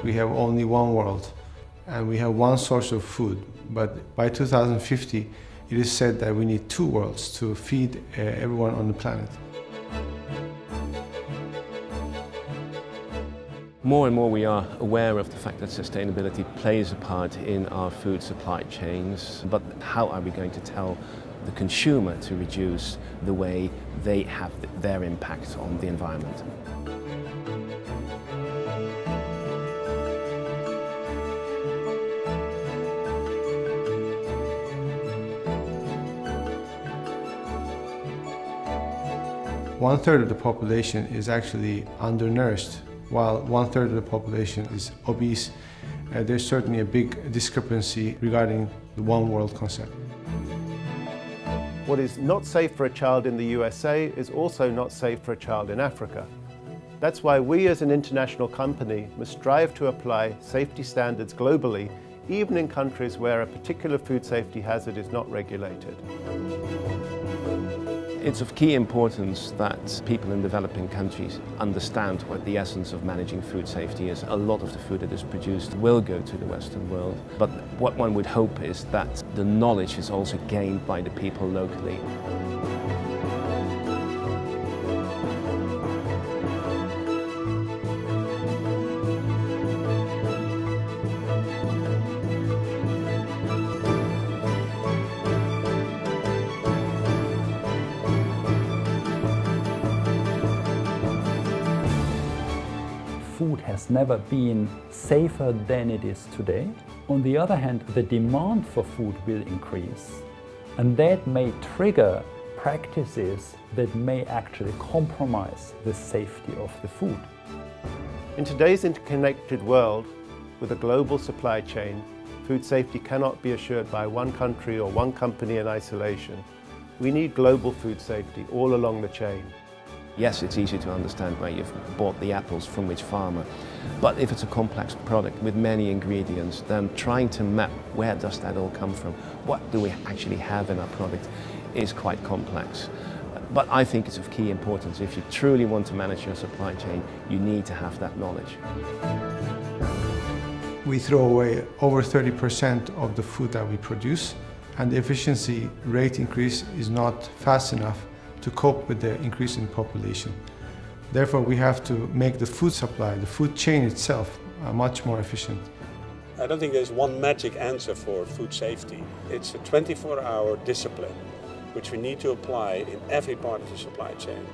We have only one world and we have one source of food, but by 2050 it is said that we need two worlds to feed everyone on the planet. More and more we are aware of the fact that sustainability plays a part in our food supply chains, but how are we going to tell the consumer to reduce the way they have their impact on the environment? One-third of the population is actually undernourished, while one-third of the population is obese. There's certainly a big discrepancy regarding the one world concept. What is not safe for a child in the USA is also not safe for a child in Africa. That's why we as an international company must strive to apply safety standards globally, even in countries where a particular food safety hazard is not regulated. It's of key importance that people in developing countries understand what the essence of managing food safety is. A lot of the food that is produced will go to the Western world, but what one would hope is that the knowledge is also gained by the people locally. Food has never been safer than it is today. On the other hand, the demand for food will increase, and that may trigger practices that may actually compromise the safety of the food. In today's interconnected world, with a global supply chain, food safety cannot be assured by one country or one company in isolation. We need global food safety all along the chain. Yes, it's easy to understand where you've bought the apples from which farmer, but if it's a complex product with many ingredients, then trying to map where does that all come from, what do we actually have in our product, is quite complex. But I think it's of key importance. If you truly want to manage your supply chain, you need to have that knowledge. We throw away over 30% of the food that we produce, and the efficiency rate increase is not fast enough to cope with the increase in population. Therefore, we have to make the food supply, the food chain itself, much more efficient. I don't think there's one magic answer for food safety. It's a 24-hour discipline which we need to apply in every part of the supply chain.